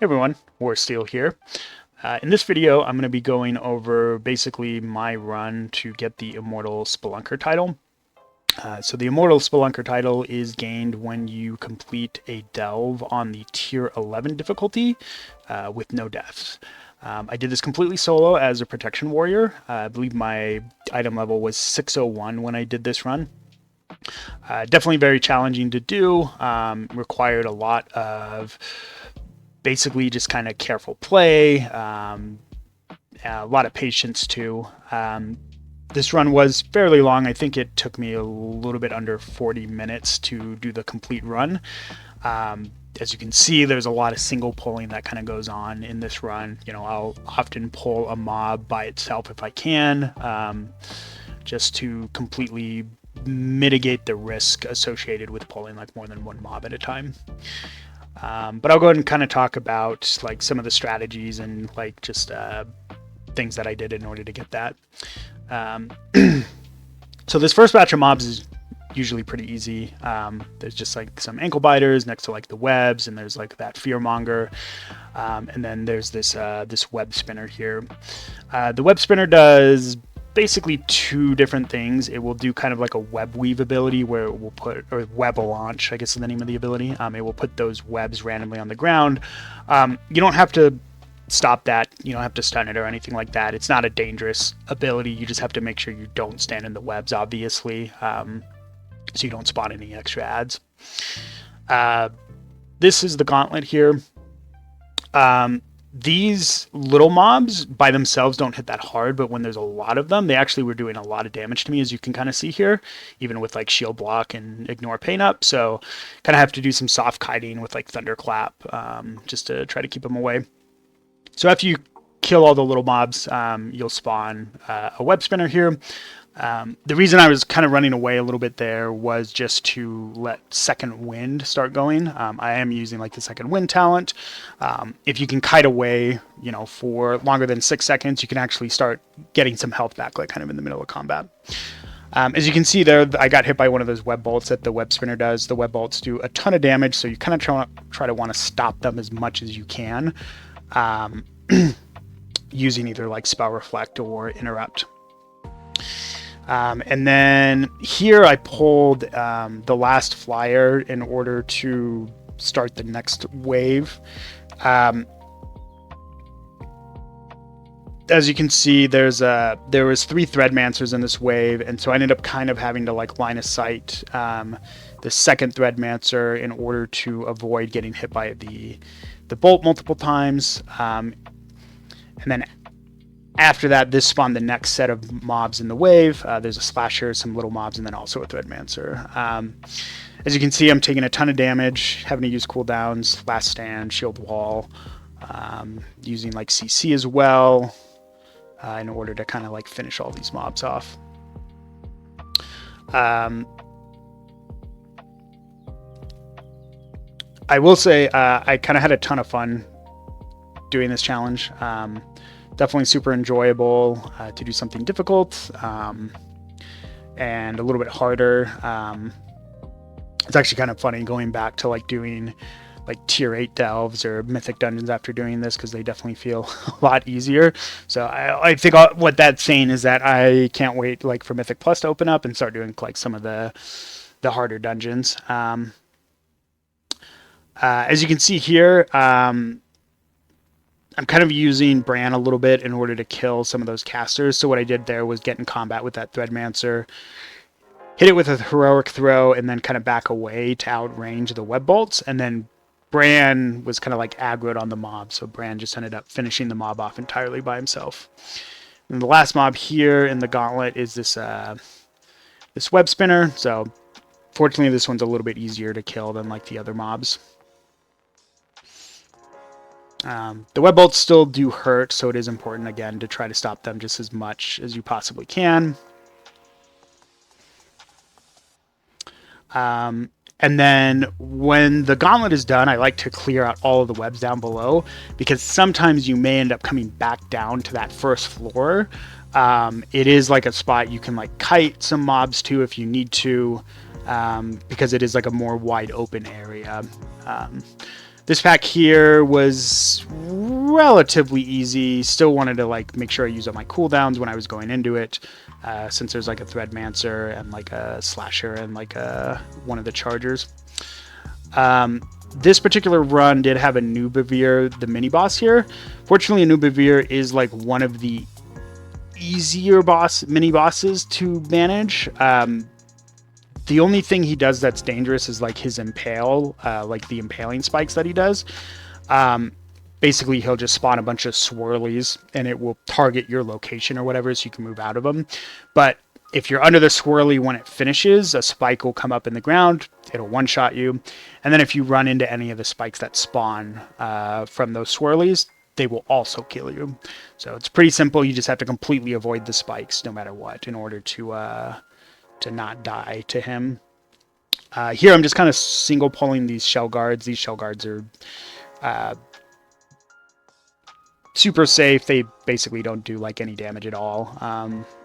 Everyone, Warsteel here. In this video, I'm going to be going over basically my run to get the Immortal Spelunker title. So the Immortal Spelunker title is gained when you complete a delve on the tier 11 difficulty with no deaths. I did this completely solo as a protection warrior. I believe my item level was 601 when I did this run. Definitely very challenging to do. Required a lot of basically just kind of careful play, a lot of patience too. This run was fairly long. I think it took me a little bit under 40 minutes to do the complete run. As you can see, there's a lot of single pulling that kind of goes on in this run. You know, I'll often pull a mob by itself if I can, just to completely mitigate the risk associated with pulling like more than one mob at a time. But I'll go ahead and kind of talk about like some of the strategies and like just things that I did in order to get that. So this first batch of mobs is usually pretty easy. There's just like some ankle biters next to like the webs, and there's like that fearmonger, and then there's this web spinner here. The web spinner does basically two different things. It will do kind of like a web weave ability where it will put, or web launch, I guess is the name of the ability. It will put those webs randomly on the ground. You don't have to stop that. You don't have to stun it or anything like that. It's not a dangerous ability. You just have to make sure you don't stand in the webs, obviously, so you don't spawn any extra ads. This is the gauntlet here. These little mobs by themselves don't hit that hard, but when there's a lot of them, they actually were doing a lot of damage to me, as you can kind of see here, even with like shield block and ignore pain up. So kind of have to do some soft kiting with like thunderclap, just to try to keep them away. So after you kill all the little mobs, you'll spawn a web spinner here. The reason I was kind of running away a little bit there was just to let second wind start going. I am using like the second wind talent. If you can kite away, you know, for longer than 6 seconds, you can actually start getting some health back, like kind of in the middle of combat. As you can see there, I got hit by one of those web bolts that the web spinner does. The web bolts do a ton of damage, so you kind of try to want to stop them as much as you can, using either like spell reflect or interrupt. And then here I pulled the last flyer in order to start the next wave. As you can see, there was 3 Threadmancers in this wave, and so I ended up kind of having to like line of sight the second Threadmancer in order to avoid getting hit by the bolt multiple times. And then after that, this spawned the next set of mobs in the wave. There's a slasher, some little mobs, and then also a Threadmancer. As you can see, I'm taking a ton of damage, having to use cooldowns, last stand, shield wall, using like CC as well, in order to kind of like finish all these mobs off. I will say I kind of had a ton of fun doing this challenge. Definitely super enjoyable to do something difficult and a little bit harder. It's actually kind of funny going back to like doing like tier 8 delves or mythic dungeons after doing this, because they definitely feel a lot easier. So I think what that's saying is that I can't wait like for Mythic Plus to open up and start doing like some of the harder dungeons. As you can see here, I'm kind of using Bran a little bit in order to kill some of those casters. So what I did there was get in combat with that Threadmancer, hit it with a heroic throw, and then kind of back away to outrange the web bolts. And then Bran was kind of like aggroed on the mob, so Bran just ended up finishing the mob off entirely by himself. And the last mob here in the gauntlet is this web spinner. So fortunately, this one's a little bit easier to kill than like the other mobs. The web bolts still do hurt, so it is important, again, to try to stop them just as much as you possibly can. And then when the gauntlet is done, I like to clear out all of the webs down below, because sometimes you may end up coming back down to that first floor. It is like a spot you can like kite some mobs to if you need to, because it is like a more wide open area. This pack here was relatively easy. Still wanted to like make sure I use up my cooldowns when I was going into it, since there's like a Threadmancer and like a Slasher and like one of the Chargers. This particular run did have a Nubavir, the mini boss here. Fortunately, a Nubavir is like one of the easier mini bosses to manage. The only thing he does that's dangerous is like his impale, like the impaling spikes that he does. Basically, he'll just spawn a bunch of swirlies and it will target your location or whatever, so you can move out of them. But if you're under the swirly when it finishes, a spike will come up in the ground, it'll one-shot you. And then if you run into any of the spikes that spawn from those swirlies, they will also kill you. So it's pretty simple. You just have to completely avoid the spikes no matter what in order to not die to him. Here I'm just kind of single pulling these shell guards. These shell guards are super safe. They basically don't do like any damage at all.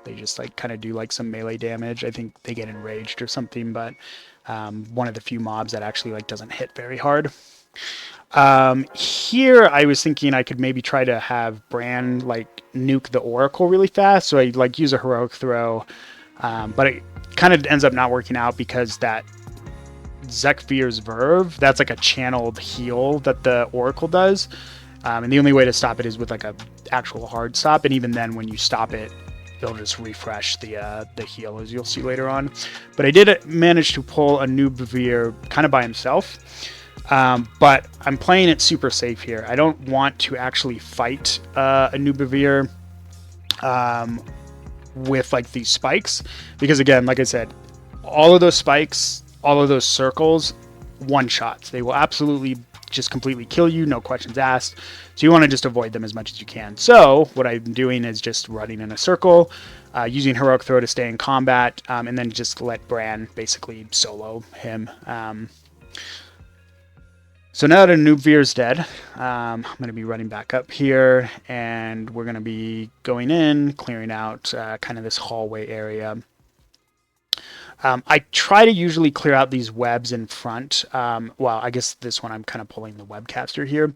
They just like kind of do like some melee damage. I think they get enraged or something, but one of the few mobs that actually like doesn't hit very hard. Here I was thinking I could maybe try to have Bran like nuke the Oracle really fast, so I like use a heroic throw, but it kind of ends up not working out because that Zekvir's Verve, that's like a channeled heal that the Oracle does, and the only way to stop it is with like a actual hard stop, and even then when you stop it, it'll just refresh the heal, as you'll see later on. But I did manage to pull a Nubavir kind of by himself, but I'm playing it super safe here. I don't want to actually fight a Nubavir with like these spikes, because again, like I said, all of those spikes, all of those circles, one shots. They will absolutely just completely kill you, no questions asked. So you want to just avoid them as much as you can. So what I'm doing is just running in a circle, using heroic throw to stay in combat, and then just let Bran basically solo him. So now that Nubavir's dead, I'm going to be running back up here, and we're going to be going in, clearing out kind of this hallway area. I try to usually clear out these webs in front. Well, I guess this one I'm kind of pulling the webcaster here.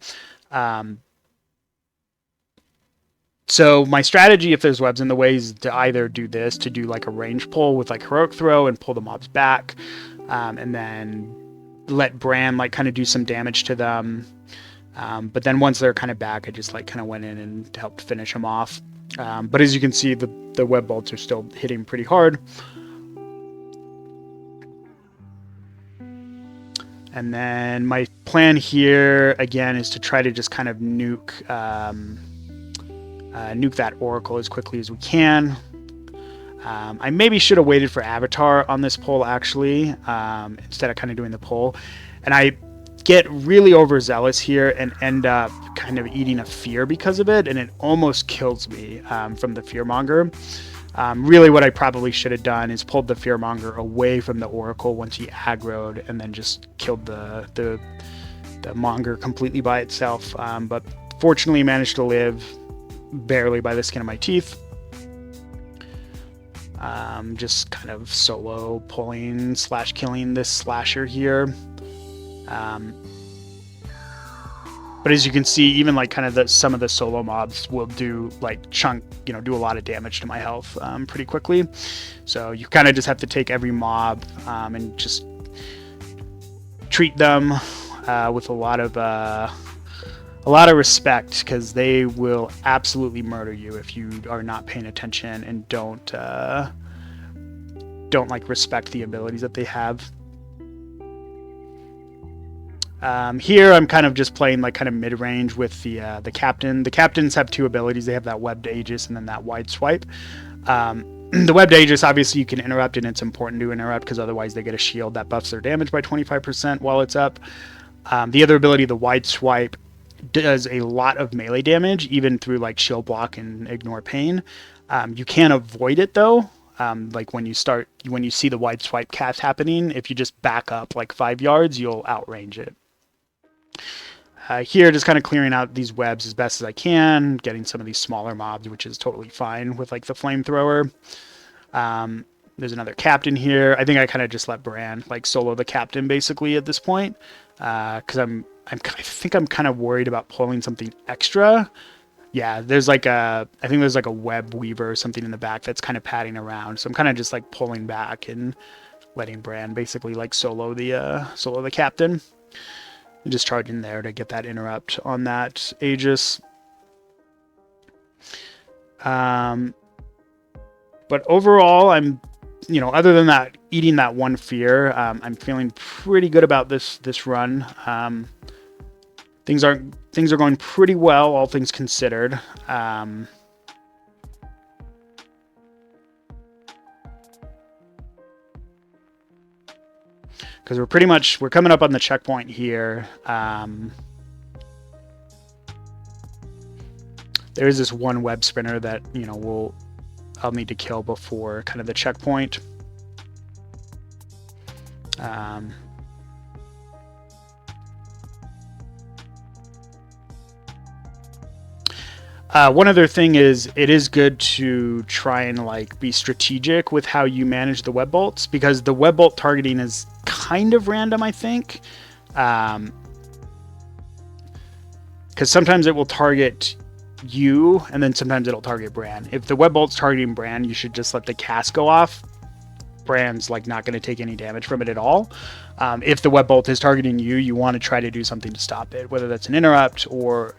So my strategy, if there's webs in the way, is to either do this, to do like a range pull with like heroic throw and pull the mobs back, and then let Bran like kind of do some damage to them. But then once they're kind of back, I just like kind of went in and helped finish them off. But as you can see, the web bolts are still hitting pretty hard. And then my plan here, again, is to try to just kind of nuke that Oracle as quickly as we can. I maybe should have waited for Avatar on this pull, actually, instead of kind of doing the pull. And I get really overzealous here and end up kind of eating a fear because of it, and it almost kills me from the Fearmonger. Really what I probably should have done is pulled the Fearmonger away from the Oracle once he aggroed, and then just killed the Monger completely by itself. But fortunately managed to live barely by the skin of my teeth. Just kind of solo pulling / killing this Slasher here. But as you can see, even like kind of some of the solo mobs will do like do a lot of damage to my health pretty quickly. So you kind of just have to take every mob and just treat them with a lot of respect, because they will absolutely murder you if you are not paying attention and don't like respect the abilities that they have. Here I'm kind of just playing like kind of mid-range with the captain. The captains have two abilities. They have that webbed Aegis and then that wide swipe. The webbed Aegis, obviously you can interrupt, and it's important to interrupt because otherwise they get a shield that buffs their damage by 25% while it's up. The other ability, the wide swipe, does a lot of melee damage, even through like shield block and ignore pain. You can't avoid it though. Like when you see the wide swipe cast happening, if you just back up like 5 yards, you'll outrange it. Here, just kind of clearing out these webs as best as I can, getting some of these smaller mobs, which is totally fine with like the flamethrower. There's another captain here. I think I kind of just let Bran like solo the captain basically at this point, because I think I'm kind of worried about pulling something extra. Yeah, there's like I think there's like a web weaver or something in the back that's kind of padding around. So I'm kind of just like pulling back and letting Bran basically like solo the captain. And just charge in there to get that interrupt on that Aegis. But overall, I'm, other than that, eating that one fear, I'm feeling pretty good about this run. Things are going pretty well, all things considered. Because we're coming up on the checkpoint here. There is this one web spinner that I'll need to kill before kind of the checkpoint. One other thing is, it is good to try and like be strategic with how you manage the web bolts, because the web bolt targeting is kind of random, I think. Because sometimes it will target you, and then sometimes it'll target Bran. If the web bolt's targeting Bran, you should just let the cast go off. Bran's like not going to take any damage from it at all. If the web bolt is targeting you, you want to try to do something to stop it, whether that's an interrupt or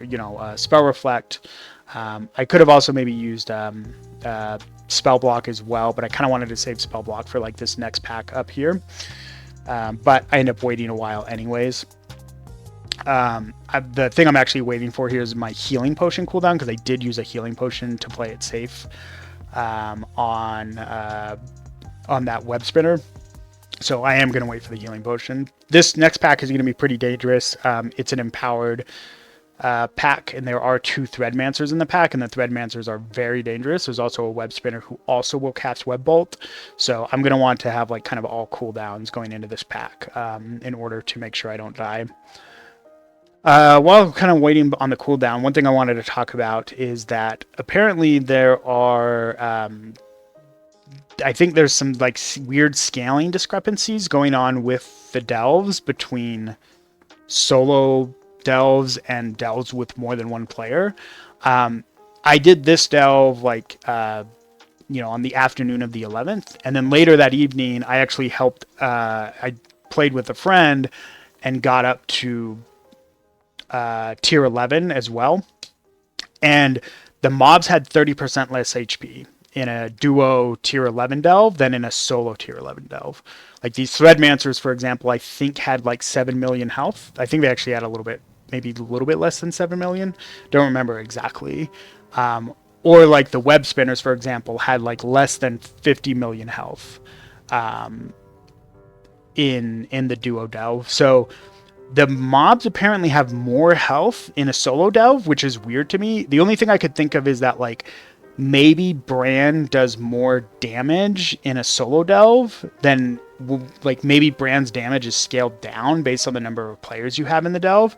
spell reflect. I could have also maybe used spell block as well, but I kind of wanted to save spell block for like this next pack up here. But I end up waiting a while anyways. The thing I'm actually waiting for here is my healing potion cooldown, because I did use a healing potion to play it safe on that web spinner. So I am going to wait for the healing potion. This next pack is going to be pretty dangerous. It's an empowered pack, and there are 2 Threadmancers in the pack, and the Threadmancers are very dangerous. There's also a web spinner who also will cast web bolt, so I'm going to want to have like kind of all cooldowns going into this pack in order to make sure I don't die. While kind of waiting on the cooldown, one thing I wanted to talk about is that apparently there are I think there's some like weird scaling discrepancies going on with the delves between solo delves and delves with more than one player. I did this delve like on the afternoon of the 11th, and then later that evening I actually helped I played with a friend and got up to tier 11 as well, and the mobs had 30% less HP in a duo tier 11 delve than in a solo tier 11 delve. Like these Threadmancers, for example, I think had like 7 million health. I think they actually had maybe a little bit less than 7 million. Don't remember exactly. Or like the web spinners, for example, had like less than 50 million health in the duo delve. So the mobs apparently have more health in a solo delve, which is weird to me. The only thing I could think of is that like maybe Bran does more damage in a solo delve than like maybe Bran's damage is scaled down based on the number of players you have in the delve.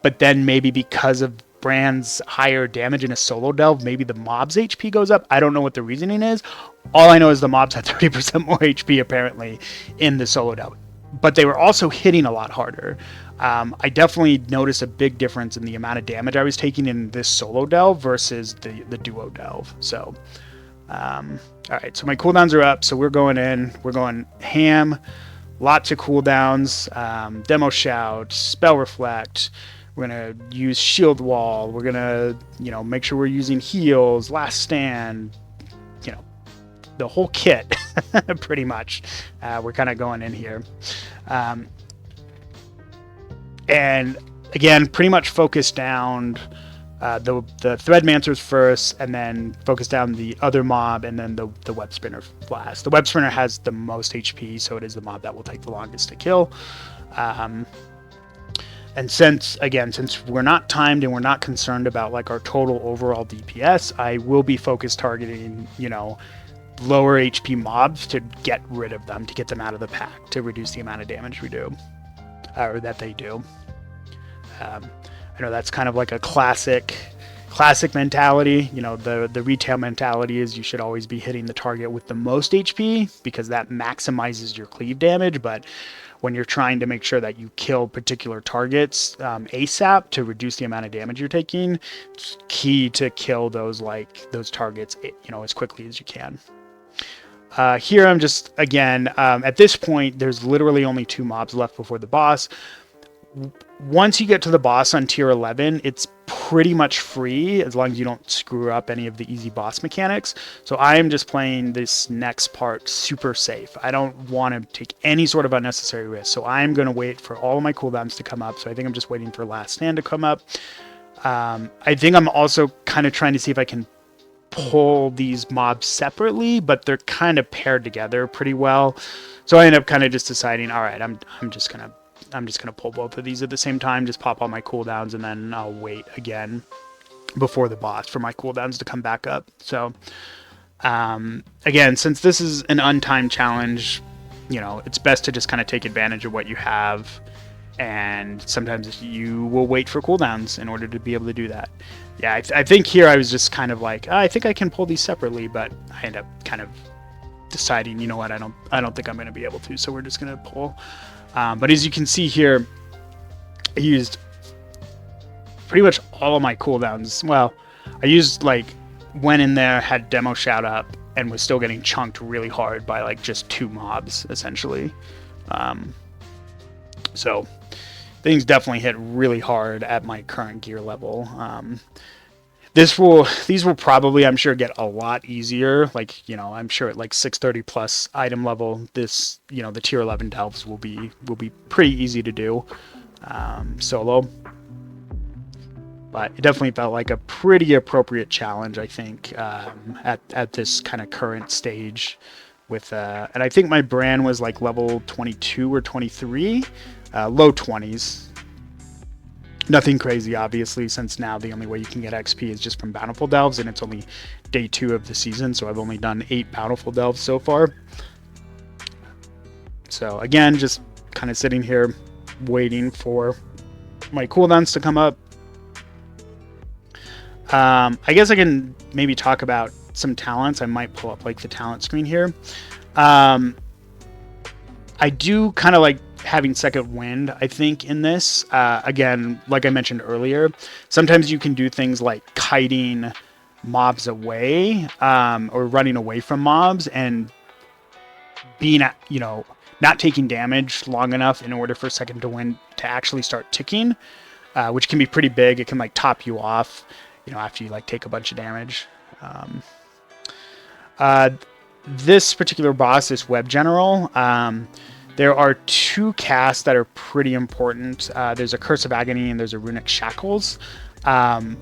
But then maybe because of Bran's higher damage in a solo delve, maybe the mob's HP goes up. I don't know what the reasoning is. All I know is the mobs had 30% more HP apparently in the solo delve, but they were also hitting a lot harder. I definitely noticed a big difference in the amount of damage I was taking in this solo delve versus the duo delve. So, all right, so my cooldowns are up. So we're going ham, lots of cooldowns, demo shout, spell reflect. We're going to use shield wall. We're going to, make sure we're using heals, last stand, the whole kit, pretty much. We're kind of going in here. And again, pretty much focus down the Threadmancers first, and then focus down the other mob, and then the web spinner last. The web spinner has the most HP, so it is the mob that will take the longest to kill. And since we're not timed and we're not concerned about like our total overall DPS, I will be focus targeting, lower HP mobs to get rid of them, to get them out of the pack, to reduce the amount of damage we do, or that they do. I know that's kind of like a classic classic mentality, you know, the retail mentality is you should always be hitting the target with the most HP because that maximizes your cleave damage. But when you're trying to make sure that you kill particular targets ASAP to reduce the amount of damage you're taking, it's key to kill those targets, you know, as quickly as you can. Here I'm just, again, at this point, there's literally only 2 mobs left before the boss. Once you get to the boss on tier 11, it's pretty much free as long as you don't screw up any of the easy boss mechanics. So I am just playing this next part super safe. I don't want to take any sort of unnecessary risk. So I'm going to wait for all of my cooldowns to come up. So I think I'm just waiting for Last Stand to come up. I think I'm also kind of trying to see if I can pull these mobs separately, but they're kind of paired together pretty well. So I end up kind of just deciding, all right, I'm just gonna pull both of these at the same time, just pop all my cooldowns, and then I'll wait again before the boss for my cooldowns to come back up. So again, since this is an untimed challenge, you know, it's best to just kind of take advantage of what you have, and sometimes you will wait for cooldowns in order to be able to do that. Yeah, I think here I was just kind of like, I think I can pull these separately, but I end up kind of deciding, you know what, I don't think I'm going to be able to, so we're just going to pull. But as you can see here, I used pretty much all of my cooldowns. Well, I used, like, went in there, had demo shout up, and was still getting chunked really hard by, like, just 2 mobs, essentially. So things definitely hit really hard at my current gear level. These will probably, I'm sure, get a lot easier. Like, you know, I'm sure at like 630 plus item level, this, you know, the tier 11 delves will be pretty easy to do solo. But it definitely felt like a pretty appropriate challenge, I think, at this kind of current stage. With and I think my brand was like level 22 or 23, low 20s. Nothing crazy, obviously, since now the only way you can get XP is just from Bountiful Delves, and it's only day 2 of the season, so I've only done 8 Bountiful Delves so far. So again, just kind of sitting here waiting for my cooldowns to come up. I guess I can maybe talk about some talents. I might pull up like the talent screen here. I do kind of like having second wind, I think, in this. Again, like I mentioned earlier, sometimes you can do things like kiting mobs away, or running away from mobs and being, you know, not taking damage long enough in order for second to wind to actually start ticking, which can be pretty big. It can like top you off, you know, after you like take a bunch of damage. This particular boss, this web general, there are 2 casts that are pretty important. There's a Curse of Agony and there's a Runic Shackles. I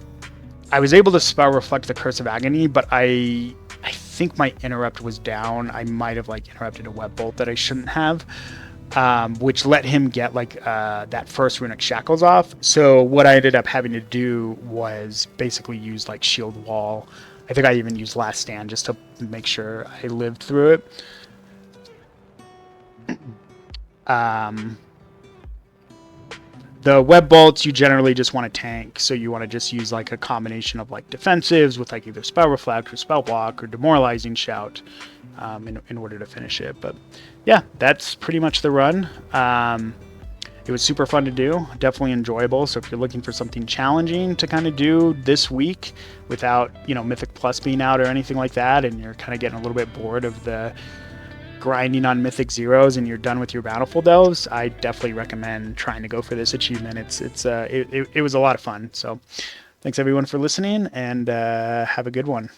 was able to spell reflect the Curse of Agony, but I think my interrupt was down. I might have like interrupted a web bolt that I shouldn't have, which let him get like that first Runic Shackles off. So what I ended up having to do was basically use like shield wall. I think I even used Last Stand just to make sure I lived through it. The web bolts you generally just want to tank, so you want to just use like a combination of like defensives with like either spell reflect or spell block or demoralizing shout in order to finish it. But yeah, that's pretty much the run. It was super fun to do, definitely enjoyable. So if you're looking for something challenging to kind of do this week without, you know, Mythic Plus being out or anything like that, and you're kind of getting a little bit bored of the grinding on Mythic Zeros and you're done with your Bountiful Delves, I definitely recommend trying to go for this achievement. It was a lot of fun. So thanks everyone for listening, and have a good one.